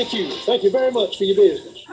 Thank you. Thank you very much for your business.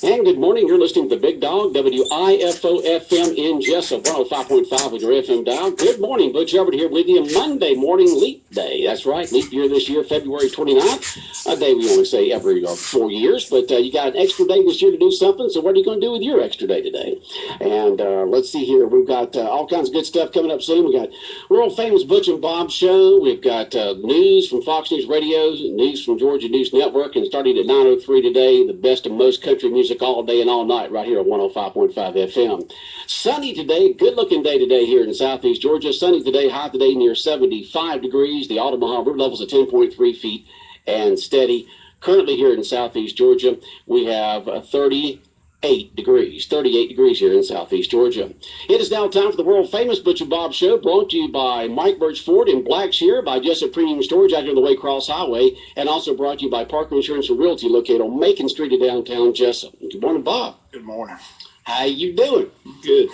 And good morning. You're listening to the Big Dog, WIFO-FM in Jessup, 105.5 with your FM dial. Good morning. Butch Hubbard here with you. Monday morning leap day. That's right. Leap year this year, February 29th. A day we only say every 4 years, but you got an extra day this year to do something. So what are you going to do with your extra day today? And let's see here. We've got all kinds of good stuff coming up soon. We've got world famous Butch and Bob show. We've got news from Fox News Radio, news from Georgia News Network, and starting at 9:03 today, the best of most country music all day and all night right here at 105.5 FM. Sunny today, good-looking day today here in southeast Georgia. Sunny today, high today near 75 degrees. The Omaha river level's at 10.3 feet and steady. Currently here in southeast Georgia, we have 38 degrees here in southeast Georgia. It is now time for the world-famous Butch and Bob Show, brought to you by Mike Birch Ford in Blackshear, by Jessup Premium Storage out here on the Waycross Highway, and also brought to you by Parker Insurance and Realty, located on Macon Street in downtown Jessup. Good morning, Bob. Good morning. How you doing? Good.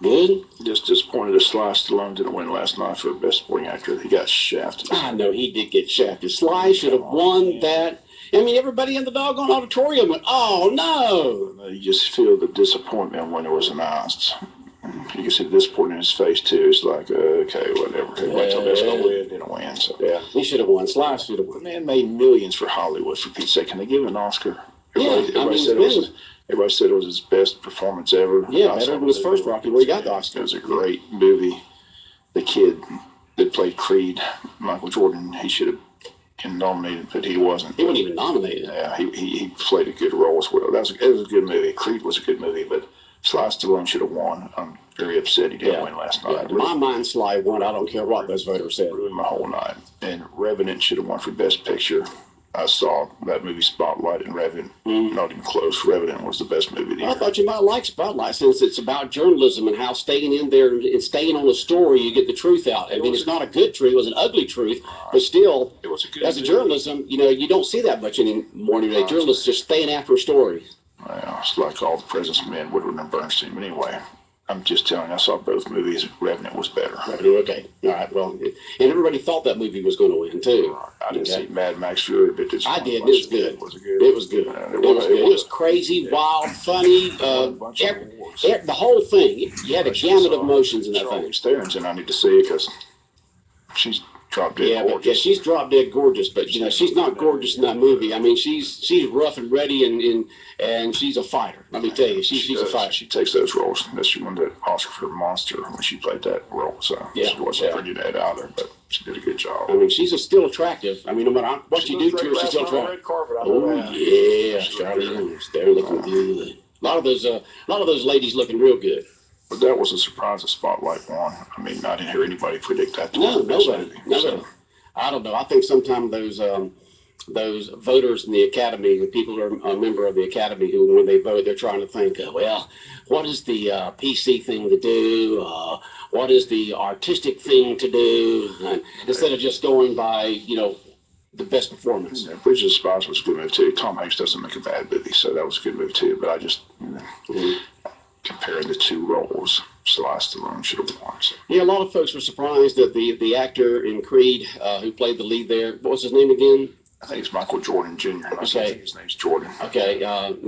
Good? Just disappointed that Sly Stallone didn't win last night for Best Supporting Actor. He got shafted. I know he did get shafted. Sly should have won that. I mean, everybody in the doggone auditorium went, oh, no. You just feel the disappointment when it was announced. You can see the disappointment in his face, too. It's like, okay, whatever. Everybody told us to win, didn't win. So. Yeah, he should have won. Sly should have won. The man made millions for Hollywood, for Pete's sake. Can they give him an Oscar? Everybody said it was his best performance ever. Yeah, better than his first Rocky, where he got the Oscar. It was a great movie. The kid that played Creed, Michael Jordan, he should have been nominated, but he wasn't. He wasn't even nominated. Yeah, he played a good role as well. It was a good movie. Creed was a good movie, but Sly Stallone should have won. I'm very upset he didn't win last night. In my mind, Sly won. I don't care what those voters said. Ruined my whole night. And Revenant should have won for Best Picture. I saw that movie Spotlight, and Revenant, not even close. Revenant was the best movie of the year. I thought you might like Spotlight, since it's about journalism and how staying in there and staying on the story, you get the truth out. I mean, it's not a good truth; it was an ugly truth, but still, it was a good as a journalism, you don't see that much anymore today. Journalists just staying after a story. Well, it's like all the Presidents of Men, Woodward and Bernstein. But anyway, I'm just telling you, I saw both movies. Revenant was better. Okay. All right. Well, and everybody thought that movie was going to win, too. I didn't see Mad Max Fury, but I did. It was good. It was good. It was crazy, wild, funny. The whole thing. You had a gamut of emotions in that thing. Charlize and I need to see it because she's drop dead gorgeous. Yeah, she's drop dead gorgeous, but she's not gorgeous in that movie. I mean, she's rough and ready, and she's a fighter. Let me tell you, she's a fighter. She takes those roles. She won that Oscar for Monster when she played that role. So she wasn't pretty bad either, but she did a good job. I mean, she's still attractive. I mean, no matter what you do to her, she's still attractive. Red carpet, Charlize, they're looking good. A lot of those ladies looking real good. But that was a surprise that Spotlight won. I mean, I didn't hear anybody predict that. No, nobody. I don't know. I think sometimes those voters in the Academy, the people who are a member of the Academy, who when they vote, they're trying to think, well, what is the PC thing to do? What is the artistic thing to do? And instead of just going by, the best performance. Yeah, Bridge of Spies was a good movie too. Tom Hanks doesn't make a bad movie, so that was a good movie too. But I just comparing the two roles, Sly Stallone should have won. So. Yeah, a lot of folks were surprised that the actor in Creed who played the lead there, what was his name again? I think it's Michael Jordan Jr. Okay. His name's Jordan. Okay,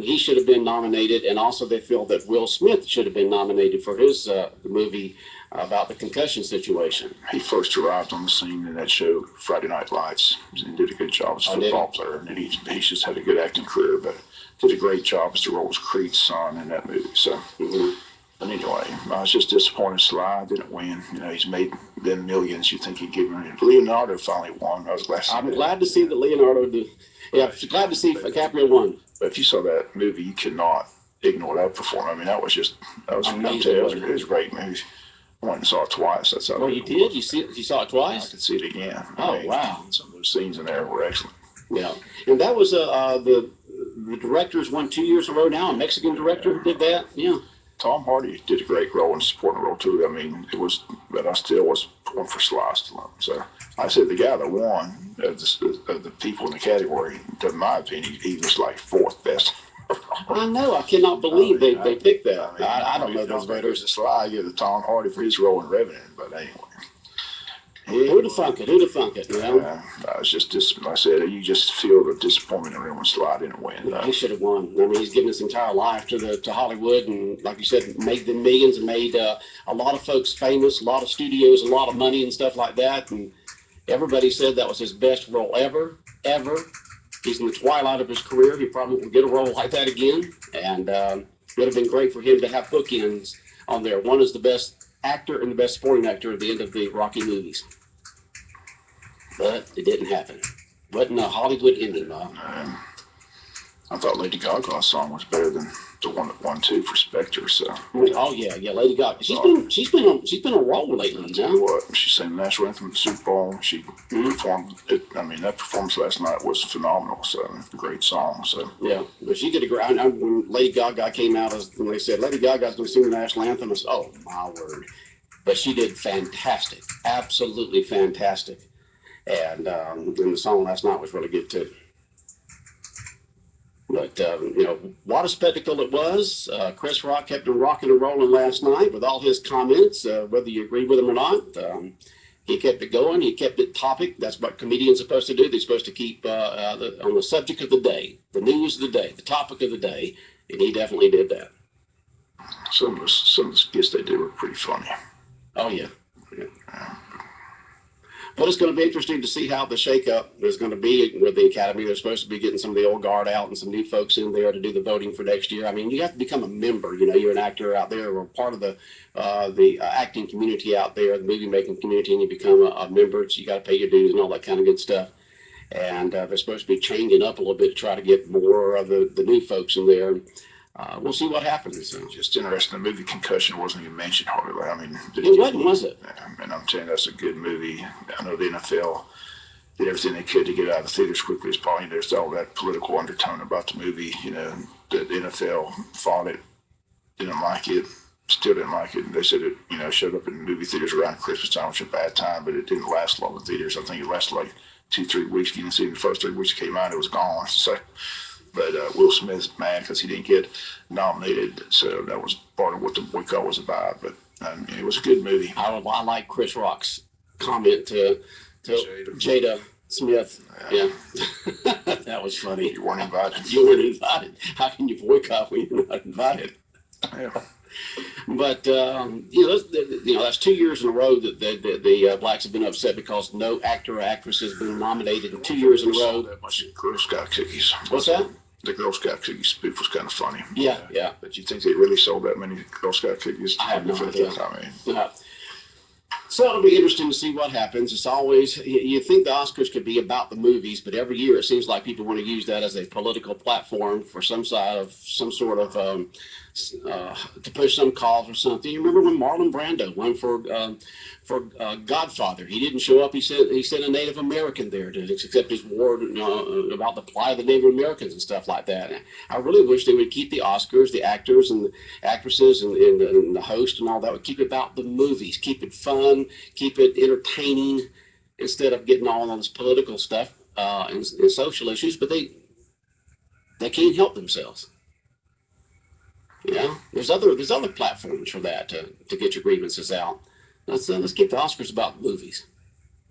he should have been nominated, and also they feel that Will Smith should have been nominated for his movie about the concussion situation. He first arrived on the scene in that show, Friday Night Lights, and did a good job as a football player. And he's just had a good acting career, but did a great job as the role as Creed's son in that movie. So, but anyway, I was just disappointed Sly didn't win. He's made them millions. You think he'd give him? Leonardo finally won. I was glad. I'm glad to see that Leonardo did. Yeah, glad to see DiCaprio won. But if you saw that movie, you cannot ignore that performance. I mean, that was amazing. It was a great movie. I went and saw it twice. That's how. Oh, you did? You saw it twice? I could see it again. Oh, wow! Some of those scenes in there were excellent. Yeah, and that was the directors won 2 years in a row now. A Mexican director who did that. Yeah. Tom Hardy did a great role and supporting role too. I mean, but I still was pulling for Sly Stallone. So I said the guy that won of the people in the category, in my opinion, he was like fourth best. I know. I cannot believe they picked that. I don't know those voters. Sly give the Tom Hardy for his role in Revenant, but anyway. Who'd have thunk it? Who'd have thunk it? You know? I was just like I said, you just feel the disappointment in everyone Sly didn't win. Yeah, he should have won. I mean, he's given his entire life to Hollywood, and like you said, made them millions and made a lot of folks famous, a lot of studios, a lot of money and stuff like that. And everybody said that was his best role ever. He's in the twilight of his career. He probably won't get a role like that again. And it would have been great for him to have bookends on there. One is the best actor and the best supporting actor at the end of the Rocky movies. But it didn't happen. Wasn't a Hollywood ending, though. I thought Lady Gaga's song was better than the one that won too for Spectre. So. Oh yeah, Lady Gaga. She's been on a roll lately. Tell you what, she sang the national anthem at the Super Bowl. She performed it. I mean, that performance last night was phenomenal. So a great song. So yeah, but she did a great. When Lady Gaga came out, when they said Lady Gaga's going to sing the national anthem, I said, oh my word! But she did fantastic, absolutely fantastic. And the song last night was really good too. But, what a spectacle it was. Chris Rock kept him rocking and rolling last night with all his comments, whether you agree with them or not. He kept it going. He kept it topic. That's what comedians are supposed to do. They're supposed to keep on the subject of the day, the news of the day, the topic of the day, and he definitely did that. Some of the skits they did were pretty funny. Oh, yeah. But it's going to be interesting to see how the shakeup is going to be with the Academy. They're supposed to be getting some of the old guard out and some new folks in there to do the voting for next year. I mean, you have to become a member. You're an actor out there or part of the acting community out there, the movie making community, and you become a member. So you got to pay your dues and all that kind of good stuff. And they're supposed to be changing up a little bit to try to get more of the new folks in there. We'll see what happens. Just interesting. The movie Concussion wasn't even mentioned hardly. I mean, it wasn't, was it? And I'm telling you, that's a good movie. I know the NFL did everything they could to get it out of the theater as quickly as possible. There's all that political undertone about the movie. The NFL fought it, didn't like it, still didn't like it. And they said it, showed up in movie theaters around Christmas time, which was a bad time, but it didn't last long in theaters. I think it lasted like 2-3 weeks. You didn't see it in the first 3 weeks it came out, it was gone. So. But Will Smith's mad because he didn't get nominated, so that was part of what the boycott was about. But it was a good movie. I like Chris Rock's comment to Jada Smith. Yeah, that was funny. You weren't invited. You weren't invited. How can you boycott when you're not invited? Yeah. But that's 2 years in a row that the blacks have been upset because no actor or actress has been nominated in 2 years in a row. That much Girl Scout cookies. What's that? The Girl Scout cookies spoof was kind of funny. Yeah. But you think they really sold that many Girl Scout cookies? I have no idea. Yeah. So it'll be interesting to see what happens. It's always, you think the Oscars could be about the movies, but every year it seems like people want to use that as a political platform for some sort of to push some cause or something. You remember when Marlon Brando won for Godfather? He didn't show up. He sent a Native American there to accept his award about the plight of the Native Americans and stuff like that. And I really wish they would keep the Oscars, the actors and the actresses and the host and all that would keep it about the movies, keep it fun, keep it entertaining instead of getting all on this political stuff and social issues. But they can't help themselves. There's other platforms for that to get your grievances out. Let's keep the Oscars about movies,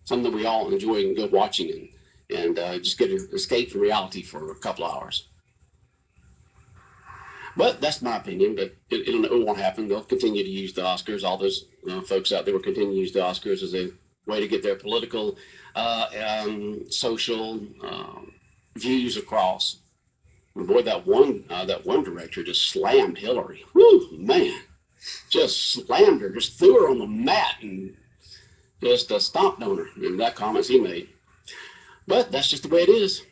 something that we all enjoy and go watching and just get an escape from reality for a couple of hours. But that's my opinion. But it won't happen. They'll continue to use the Oscars. All those folks out there will continue to use the Oscars as a way to get their political, social views across. And boy, that one director just slammed Hillary. Whew, man, just slammed her, just threw her on the mat and just stomped on her. And that comments he made. But that's just the way it is.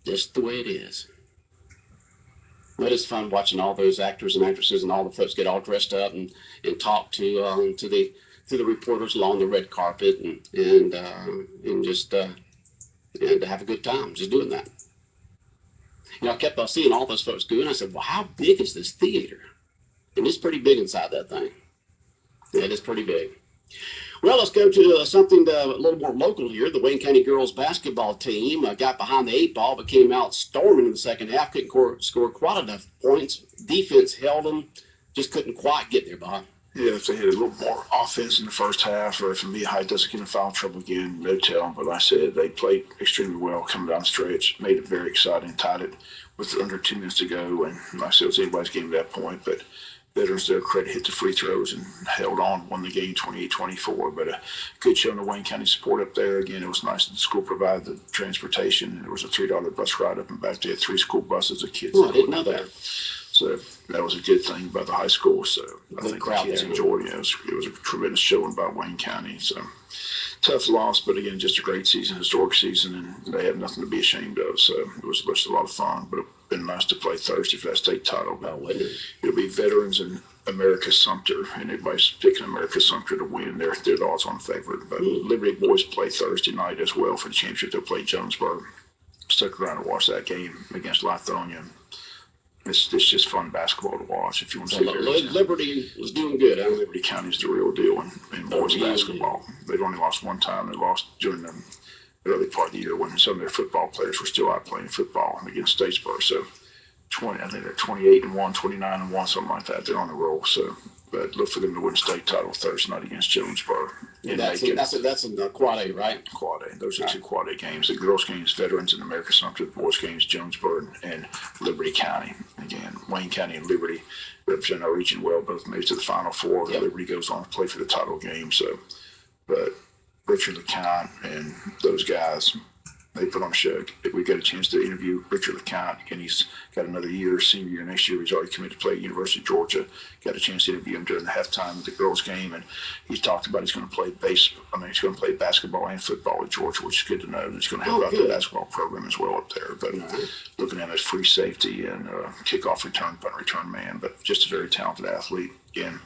Just the way it is. But it's fun watching all those actors and actresses and all the folks get all dressed up and talk to the reporters along the red carpet and just have a good time just doing that. I kept on seeing all those folks go, and I said, well, how big is this theater? And it's pretty big inside that thing. It is pretty big. Well, let's go to something a little more local here. The Wayne County girls basketball team got behind the 8 ball, but came out storming in the second half. Couldn't score quite enough points. Defense held them. Just couldn't quite get there, Bob. Yeah, if they had a little more offense in the first half, or if Mia Hyde doesn't get in foul trouble again, no telling. But like I said, they played extremely well coming down the stretch, made it very exciting, tied it with under 2 minutes to go. And like I said, it was anybody's game at that point. But veterans, to their credit, hit the free throws and held on, won the game 28-24. But a good showing of Wayne County support up there. Again, it was nice that the school provided the transportation. There was a $3 bus ride up and back. They had 3 school buses of kids. Oh, I didn't know that. So that was a good thing by the high school. So I think the kids enjoyed it. It was a tremendous showing by Wayne County. So tough loss, but again, just a great season, historic season, and they have nothing to be ashamed of. So it was just a lot of fun, but it's been nice to play Thursday for that state title. It'll be Veterans and America Sumter, and everybody's picking America Sumter to win. They're the odds-on favorite. But Liberty boys play Thursday night as well for the championship. They'll play Jonesboro. Stuck around to watch that game against Lithonia. It's just fun basketball to watch if you want to see Liberty was doing good. Liberty County's the real deal in boys basketball. They've only lost one time. They lost during the early part of the year when some of their football players were still out playing football against Statesboro. So I think they're 28-1, 29-1, something like that. They're on the roll. So, but look for them to win state title Thursday night against Jonesboro. And that's in Quad A, right? Quad A. Those are 2 Quad A games. The girls' games, Veterans and America Sumter. The boys' games, Jonesboro and Liberty County. Again, Wayne County and Liberty represent our region well. Both made it to the Final Four. Yep. Liberty goes on to play for the title game. So, but Richard LeCount and those guys, they put on a show. We got a chance to interview Richard LeCount, and he's got another year, senior year next year. He's already committed to play at University of Georgia. Got a chance to interview him during the halftime of the girls' game, and he talked about he's going to play he's going to play basketball and football at Georgia, which is good to know. And he's going to help out the basketball program as well up there. But looking at him as free safety and kickoff return, punt return man, but just a very talented athlete. Again,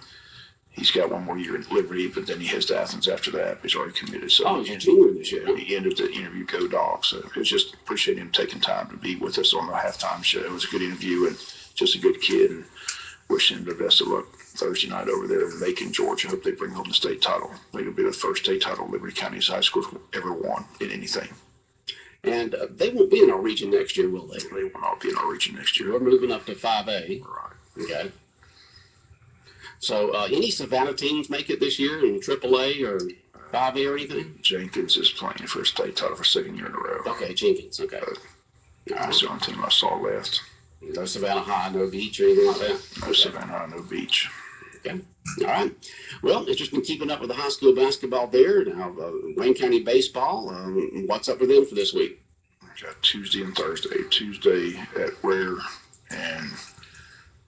he's got one more year at Liberty, but then he heads to Athens after that. He's already committed. So he's a junior this year. He ended the interview Go Dogs. So it was just appreciate him taking time to be with us on the halftime show. It was a good interview and just a good kid. And wish him the best of luck Thursday night over there in Macon, Georgia. Hope they bring home the state title. I think it'll be the first state title Liberty County's high school ever won in anything. And they won't be in our region next year, will they? They will not be in our region next year. We're moving up to 5A. Right. Okay. So any Savannah teams make it this year in AAA or 5A or anything? Jenkins is playing for a state title for 2nd year in a row. Okay, Jenkins. Okay. That's the only team I saw left. No Savannah High, no Beach or anything like that? No Savannah High, no Beach. Okay. All right. Well, it's just been keeping up with the high school basketball there. Now, Wayne County baseball, what's up with them for this week? We got Tuesday and Thursday. Tuesday at Ware and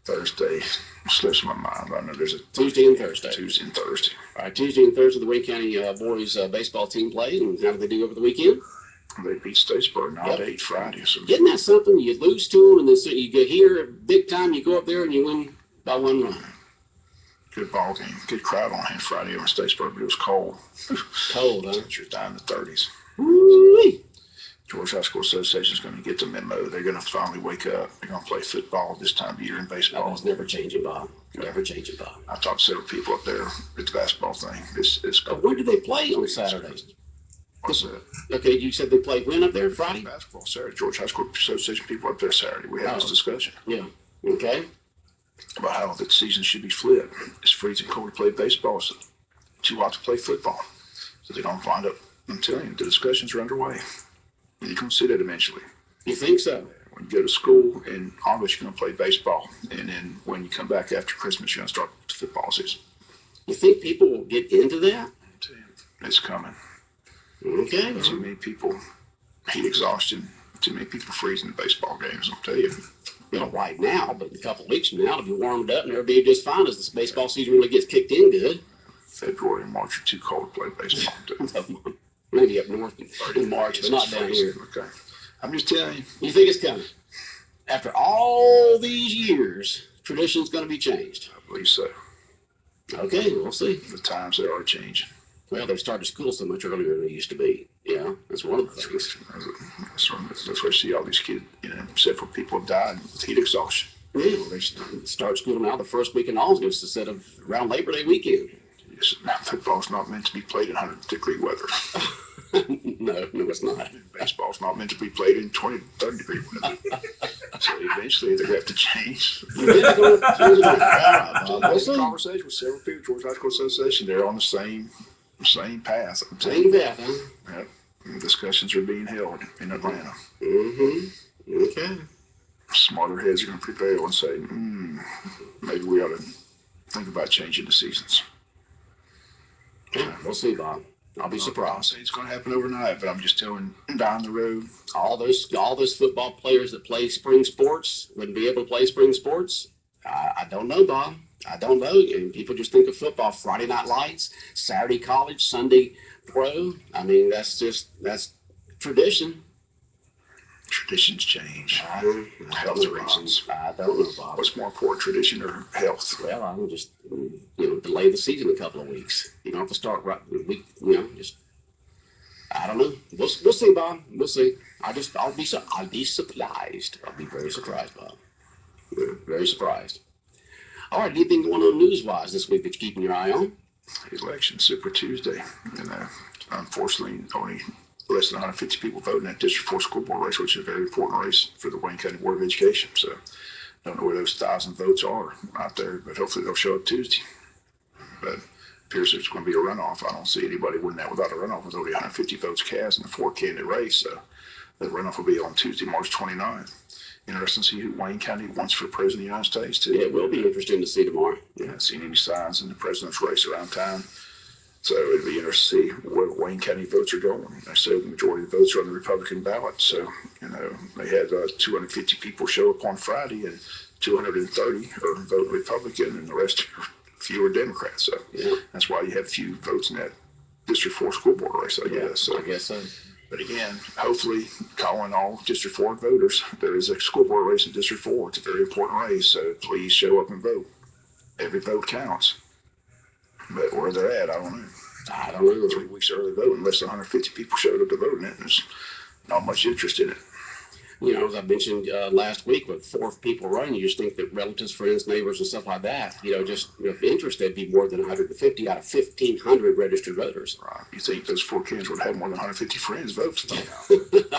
Thursday slips my mind. I know there's a Tuesday and Thursday. Tuesday and Thursday. All right, Tuesday and Thursday, the Wayne County boys baseball team played. And how did they do over the weekend? They beat Statesboro 9-8 Friday. So isn't that something? You lose to them, and then you get here big time. You go up there and you win by 1 run. Good ball game. Good crowd on hand Friday over in Statesboro, but it was cold. Cold, huh? Temperatures down in the 30s. Woo-wee. Georgia High School Association is going to get the memo. They're going to finally wake up. They're going to play football this time of year and baseball. That was never changing, Bob. Never changing, Bob. I talked to several people up there at the basketball thing. It's cold. When do they play on Saturdays? What's that? Okay, you said they played when up there? Friday? Basketball Saturday. Georgia High School Association people up there Saturday. We had this discussion. Yeah. Okay. About how the season should be flipped. It's freezing cold to play baseball. It's too hot to play football. So they don't wind up until the discussions are underway. And you're going to see that eventually. You think so? When you go to school in August, you're going to play baseball. And then when you come back after Christmas, you're going to start the football season. You think people will get into that? It's coming. Okay. Too many people, heat exhaustion, too many people freezing in baseball games, I'll tell you. Right now, but in a couple of weeks from now, it'll be warmed up and it'll be just fine as this baseball season really gets kicked in good. February and March are too cold to play baseball. Maybe up north in March, but not down here. Okay. I'm just telling you. You think it's coming? After all these years, tradition's going to be changed. I believe so. Okay, we'll see. The times they are changing. Well, they started school so much earlier than they used to be. Yeah, that's one of the things. That's why you see all these kids, several people have died with heat exhaustion. Yeah, well, they start school now the first week in August instead of around Labor Day weekend. Yes, football's not meant to be played in 100-degree weather. No, it's not. Baseball's not meant to be played in 20, 30-degree weather. So eventually they're going to have to change. What's the Conversation with several people, Georgia High School Association, they're on the same path. same path, huh? Yep. Discussions are being held in Atlanta. Mm-hmm. Okay. Smarter heads are going to prevail and say, maybe we ought to think about changing the seasons. Yeah, we'll see, Bob. I'll be I don't surprised. say it's going to happen overnight, but I'm just telling down the road. All those football players that play spring sports wouldn't be able to play spring sports. I don't know, Bob. I don't know. And people just think of football, Friday night lights, Saturday college, Sunday pro. I mean, that's tradition. Traditions change. Health reasons. I don't know, Bob. What's more important, tradition or health? Well, I'm just, delay the season a couple of weeks. You don't have to start right week, just, I don't know. We'll see, Bob. We'll see. I'll be surprised. I'll be very surprised, Bob. Yeah, very surprised. All right, anything going on news-wise this week that you're keeping your eye on? Election Super Tuesday. And unfortunately, only less than 150 people voting in that District 4 school board race, which is a very important race for the Wayne County Board of Education. So don't know where those 1,000 votes are out there, but hopefully they'll show up Tuesday. But it appears there's going to be a runoff. I don't see anybody winning that without a runoff. With only 150 votes cast in the 4-candidate race. So the runoff will be on Tuesday, March 29th. Interesting to see who Wayne County wants for president of the United States, too. Yeah, it will be interesting to see tomorrow. Yeah, haven't seen any signs in the president's race around town. So it'd be interesting to see where Wayne County votes are going. I said the majority of the votes are on the Republican ballot. So, they had 250 people show up on Friday and 230 are voting Republican and the rest are fewer Democrats. So that's why you have few votes in that District 4 school board race, I guess. So, I guess so. But again, hopefully, calling all District 4 voters, there is a school board race in District 4. It's a very important race, so please show up and vote. Every vote counts. But where they're at, I don't know. I don't know. 3 weeks early voting, less than 150 people showed up to vote in it. There's not much interest in it. As I mentioned last week, with 4 people running, you just think that relatives, friends, neighbors, and stuff like that, if interested, there'd be more than 150 out of 1,500 registered voters. Right. You think those 4 kids would have more than 150 friends vote?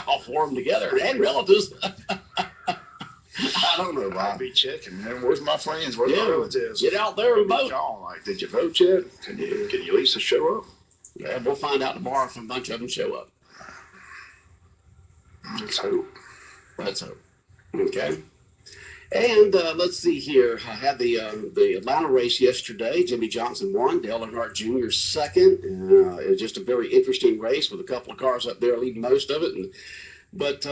All 4 of them together, and relatives. I don't know, I'd Bob. be checking. Where's my friends? Where's my relatives? Get out there and vote. Like, did you vote yet? Can you at least show up? Yeah, we'll find out tomorrow if a bunch of them show up. Let's hope. Let's hope. Okay. And let's see here. I had the Atlanta race yesterday. Jimmy Johnson won. Dale Earnhardt Jr. second. It was just a very interesting race with a couple of cars up there leading most of it. But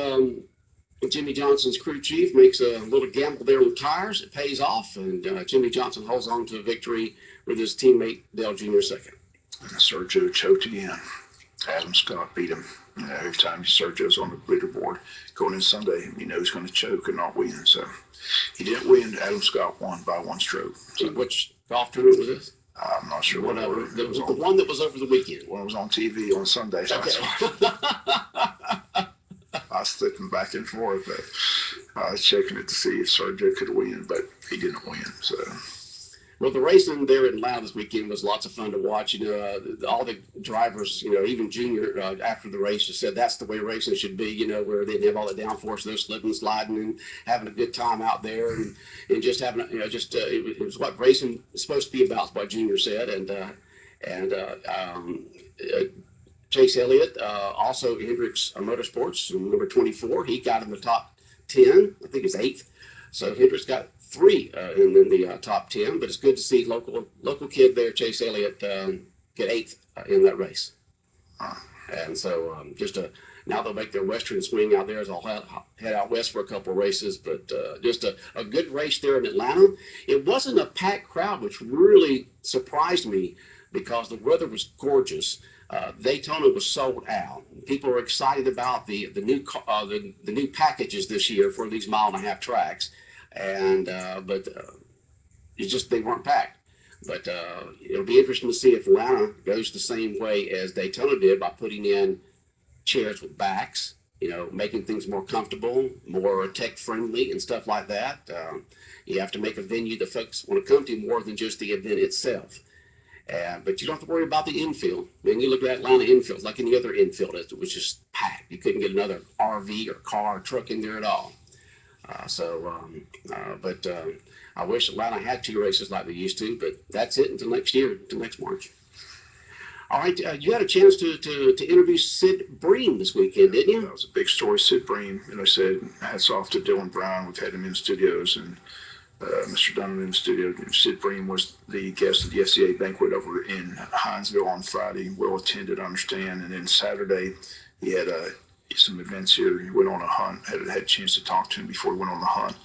Jimmy Johnson's crew chief makes a little gamble there with tires. It pays off, and Jimmy Johnson holds on to a victory with his teammate Dale Jr. second. Sergio choked again. Adam Scott beat him. Every time Sergio's on the leaderboard going in Sunday, he's going to choke and not win. So he didn't win. Adam Scott won by 1 stroke. So, which golf tournament was this? I'm not sure what it was. It was the one that was over the weekend. Well, it was on TV on Sunday. So okay. I was flipping back and forth, but I was checking it to see if Sergio could win, but he didn't win. So. Well, the racing there in Atlanta this weekend was lots of fun to watch. All the drivers, even Junior, after the race just said that's the way racing should be, where they didn't have all the downforce. They're slipping, sliding, and having a good time out there, and just having, it was what racing is supposed to be about, is what Junior said. And Chase Elliott, also Hendricks Motorsports, number 24, he got in the top 10. I think it's 8th. So Hendricks got 3 in the top 10, but it's good to see local kid there, Chase Elliott, get 8th in that race. And so now they'll make their western swing out there as I'll head out west for a couple of races, but just a good race there in Atlanta. It wasn't a packed crowd, which really surprised me because the weather was gorgeous. Daytona was sold out. People are excited about the new packages this year for these 1.5-mile tracks. But it's just they weren't packed. But it'll be interesting to see if Atlanta goes the same way as Daytona did by putting in chairs with backs, making things more comfortable, more tech friendly and stuff like that. You have to make a venue that folks want to come to more than just the event itself. But you don't have to worry about the infield. When you look at Atlanta infield, like any other infield, it was just packed. You couldn't get another RV or car or truck in there at all. But I wish Atlanta had two races like they used to, but that's it until next year, until next March. All right, you had a chance to interview Sid Bream this weekend, didn't you? That was a big story. Sid Bream, I said, hats off to Dylan Brown. We've had him in studios, and Mr. Dunn in the studio. Sid Bream was the guest of the SCA banquet over in Hinesville on Friday. Well attended, I understand. And then Saturday, he had some events here. He went on a hunt. Had a chance to talk to him before he went on the hunt.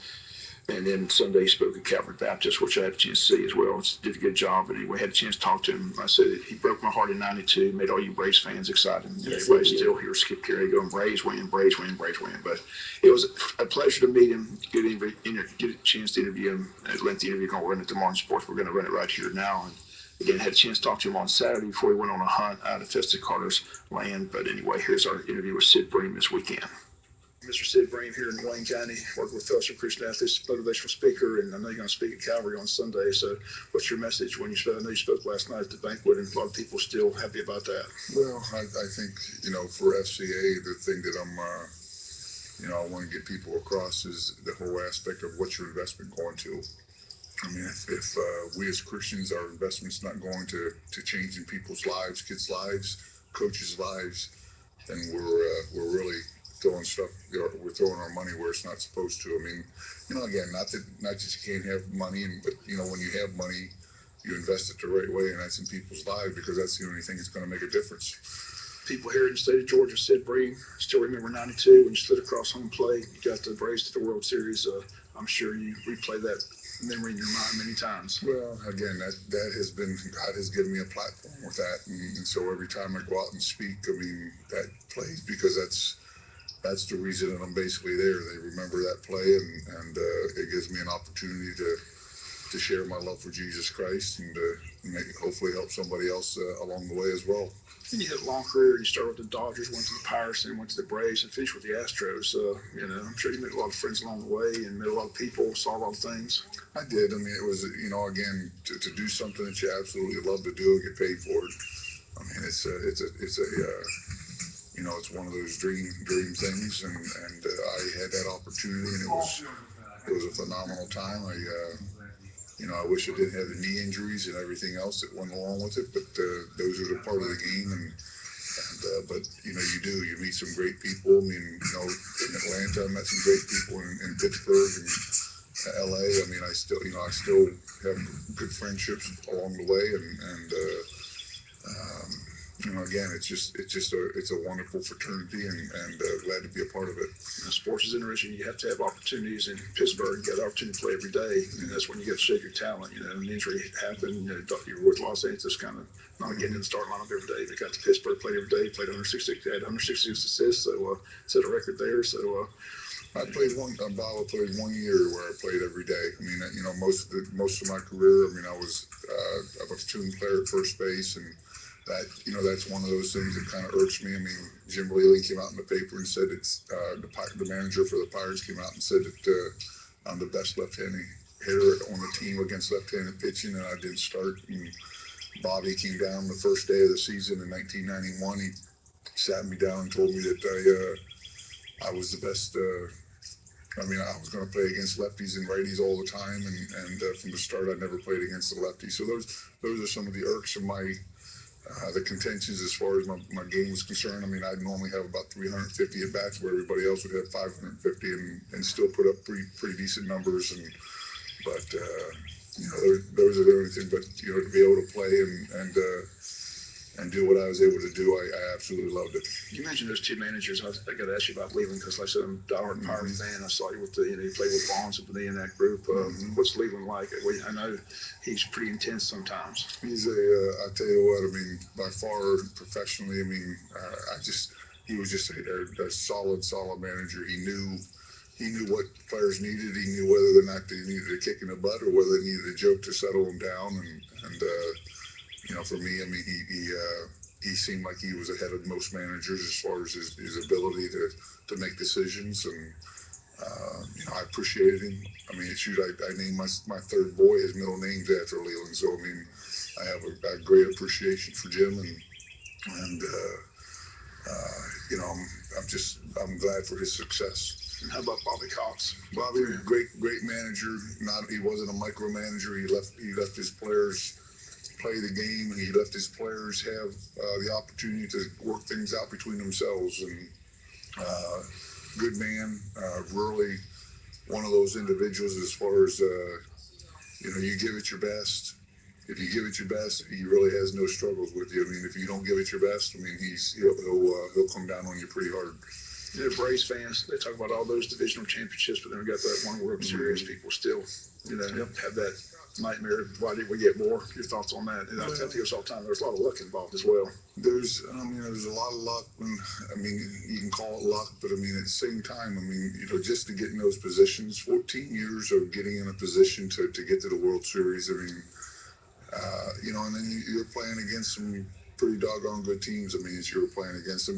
And then Sunday he spoke at Calvary Baptist, which I had a chance to see as well. Did a good job. But anyway, had a chance to talk to him. I said he broke my heart in '92, made all you Braves fans excited. And everybody's still here, Skip Carey going, Braves win, Braves win, Braves win. But it was a pleasure to meet him, get a chance to interview him. At length, the interview going to run at the Martin Sports. We're going to run it right here now. And again, had a chance to talk to him on Saturday before he went on a hunt out of Festus Carter's land. But anyway, here's our interview with Sid Bream this weekend. Mr. Sid Bream here in Wayne County, working with Fellowship Christian Athletes, motivational speaker, and I know you're going to speak at Calvary on Sunday. So, what's your message when you spoke? I know you spoke last night at the banquet, and a lot of people are still happy about that. Well, I think for FCA, the thing that I want to get people across is the whole aspect of what's your investment going to. I mean, if we as Christians, our investment's not going to changing people's lives, kids' lives, coaches' lives, then we're really throwing we're throwing our money where it's not supposed to. I mean, again, not that you can't have money, but when you have money, you invest it the right way, and that's in people's lives, because that's the only thing that's going to make a difference. People here in the state of Georgia, Sid Bream, still remember '92 when you slid across home plate, you got the Braves to the World Series. I'm sure you replay that memory in your mind many times. Well, again, that has been, God has given me a platform with that, and so every time I go out and speak, I mean, that plays, because that's the reason that I'm basically there. They remember that play, and it gives me an opportunity to share my love for Jesus Christ, and hopefully help somebody else along the way as well. And you had a long career. You started with the Dodgers, went to the Pirates, then went to the Braves, and finished with the Astros. I'm sure you met a lot of friends along the way, and met a lot of people, saw a lot of things. I did. I mean, it was, again, to do something that you absolutely love to do and get paid for it. I mean, it's one of those dream things, and I had that opportunity, and it was a phenomenal time. I wish I didn't have the knee injuries and everything else that went along with it, but those are the part of the game, but you meet some great people. I mean, in Atlanta, I met some great people, in Pittsburgh and LA. I mean, I still have good friendships along the way, and again, it's a wonderful fraternity, and glad to be a part of it. Sports is interesting. You have to have opportunities in Pittsburgh. You get the opportunity to play every day, and that's when you get to show your talent. An injury happened. You were with Los Angeles, kind of not getting in the starting lineup every day. They got to Pittsburgh, played every day, played 166 assists, so set a record there. So. I played Bala played 1 year where I played every day. I mean, most of my career, I mean, I was a platoon player at first base, and that's one of those things that kind of irks me. I mean, Jim Leland came out in the paper and said the manager for the Pirates came out and said that I'm the best left-handed hitter on the team against left-handed pitching, and I didn't start. And Bobby came down the first day of the season in 1991. He sat me down and told me that I was the best. I was going to play against lefties and righties all the time, and from the start, I never played against the lefties. So those are some of the irks of the contentions as far as my game was concerned. I mean, I'd normally have about 350 at bats, where everybody else would have 550, and still put up pretty decent numbers. But those are the only thing. But to be able to play and do what I was able to do, I absolutely loved it. You mentioned those two managers. I got to ask you about Leland, because like I said, I'm a diehard Pirate fan. I saw you with you played with Bonds in that group. What's Leland like? I know he's pretty intense sometimes. He's I tell you what, I mean, by far professionally, I mean, he was just a solid manager. He knew what players needed. He knew whether or not they needed a kick in the butt or whether they needed a joke to settle them down. And for me, I mean, he seemed like he was ahead of most managers as far as his ability to make decisions. And, I appreciated him. I mean, I named my third boy, his middle name's after Leland. So, I mean, I have a great appreciation for Jim, and I'm glad for his success. How about Bobby Cox? Bobby, great manager. He wasn't a micromanager. He left his players play the game, and he let his players have the opportunity to work things out between themselves. And good man, really one of those individuals as far as you give it your best. If you give it your best, he really has no struggles with you. I mean, if you don't give it your best, I mean, he'll come down on you pretty hard. Yeah, Braves fans, they talk about all those divisional championships, but then we got that one World Series. People still, have that nightmare. Why didn't we get more? Your thoughts on that? And I tell you this all the time. There's a lot of luck involved as well. There's a lot of luck. You can call it luck, but at the same time, just to get in those positions, 14 years of getting in a position to get to the World Series. And then you're playing against some pretty doggone good teams. As you were playing against. In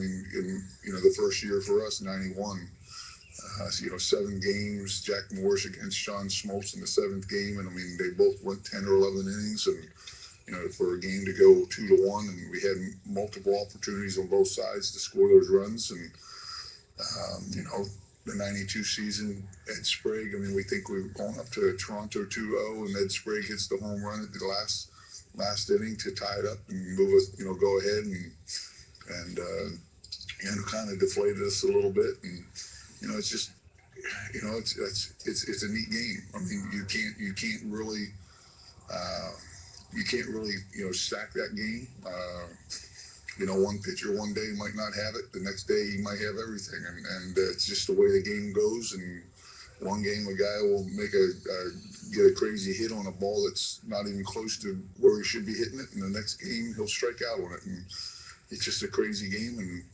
the first year for us, 91. 7 games. Jack Morris against Sean Smoltz in the 7th game, and they both went 10 or 11 innings, and for a game to go 2-1, and we had multiple opportunities on both sides to score those runs, and the 92 season, Ed Sprague. We think we were going up to Toronto 2-0, and Ed Sprague hits the home run at the last inning to tie it up and move us, go ahead, and kind of deflated us a little bit, and it's just, it's a neat game. You can't really stack that game. One pitcher one day might not have it, the next day he might have everything, and it's just the way the game goes. And one game a guy will get a crazy hit on a ball that's not even close to where he should be hitting it, and the next game he'll strike out on it, and it's just a crazy game, and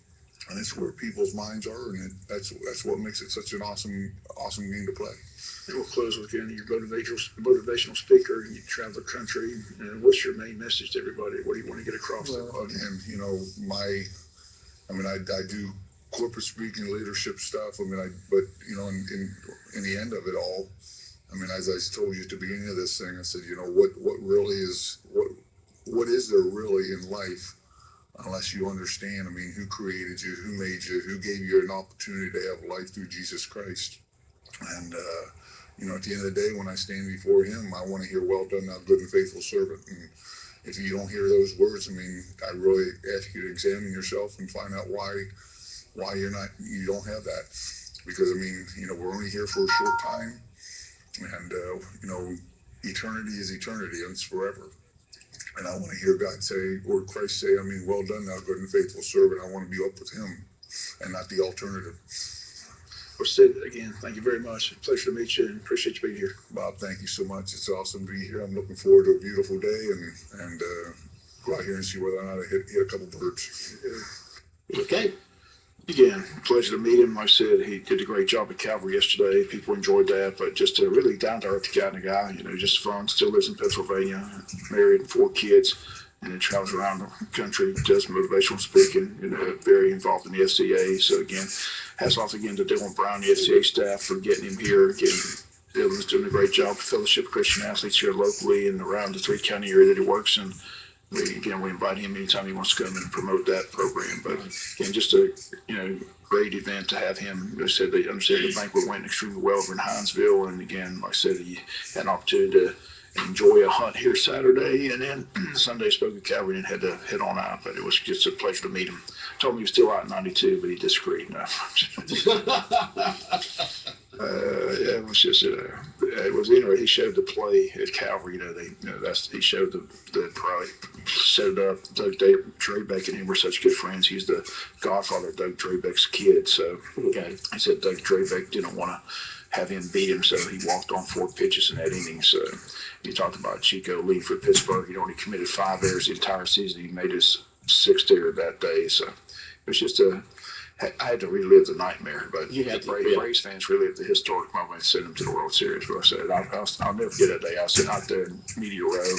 that's where people's minds are, and that's what makes it such an awesome game to play. And we'll close with your motivational speaker. You travel the country, and what's your main message to everybody? What do you want to get across? Well, again, I do corporate speaking, leadership stuff. But in the end of it all, as I told you at the beginning of this thing, I said, what really is what is there really in life? Unless you understand, who created you, who made you, who gave you an opportunity to have life through Jesus Christ. And, at the end of the day, when I stand before him, I want to hear, well done, thou good and faithful servant. And if you don't hear those words, I really ask you to examine yourself and find out why you don't have that. Because, we're only here for a short time. And, eternity is eternity, and it's forever. And I want to hear God say, or Christ say, well done, thou good and faithful servant. I want to be up with him and not the alternative. Well, Sid, again, thank you very much. Pleasure to meet you, and appreciate you being here. Bob, thank you so much. It's awesome to be here. I'm looking forward to a beautiful day and go out here and see whether or not I hit a couple birds. Okay. Again, pleasure to meet him. Like I said, he did a great job at Calvary yesterday. People enjoyed that, but just a really down-to-earth kind of guy, just fun. Still lives in Pennsylvania, married, 4 kids, and then travels around the country, does motivational speaking, very involved in the SCA. So again, hats off again to Dylan Brown, the SCA staff, for getting him here. Again, Dylan's doing a great job with Fellowship of Christian Athletes here locally and around the 3-county area that he works in. We invite him anytime he wants to come and promote that program. But again, just a great event to have him. They said they understand the banquet went extremely well over in Hinesville, and again, like I said, he had an opportunity to enjoy a hunt here Saturday, and then Sunday spoke at Calvary and had to head on out. But it was just a pleasure to meet him. Told me he was still out in 92, but he disagreed. No. It was just it was interesting. He showed the play at Calvary. He showed the probably set it up. Doug Drabeck and him were such good friends. He's the godfather of Doug Drabeck's kid. So he said Doug Drabeck didn't want to have him beat him, so he walked on 4 pitches in that inning. So he talked about Chico leaving for Pittsburgh. He'd only committed 5 errors the entire season. He made his 6th error that day. So it was just I had to relive the nightmare, but Braves fans relived the historic moment and sent them to the World Series. But I said, I'll never forget that day. I was sitting out there in Media Row.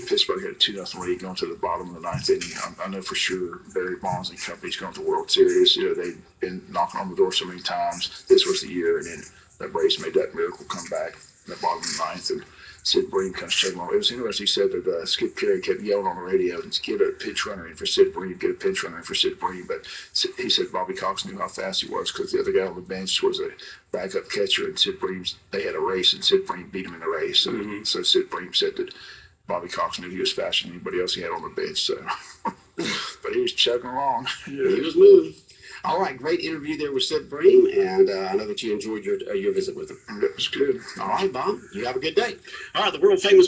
Pittsburgh had a 2-0 lead going to the bottom of the 9th inning. I know for sure Barry Bonds and company's going to the World Series. They've been knocking on the door so many times. This was the year, and then that race, made that miracle comeback in the bottom of the ninth, and Sid Bream comes chugging along. It was interesting. He said that Skip Carey kept yelling on the radio, "Get a pinch runner in for Sid Bream, get a pinch runner in for Sid Bream." But he said Bobby Cox knew how fast he was because the other guy on the bench was a backup catcher, and Sid Bream's, they had a race, and Sid Bream beat him in the race. So Sid Bream said that Bobby Cox knew he was faster than anybody else he had on the bench. So, but he was chugging along. Yeah. He was moving. All right, great interview there with Sid Bream, and I know that you enjoyed your visit with him. That was good. All right, Bob, you have a good day. All right, the world famous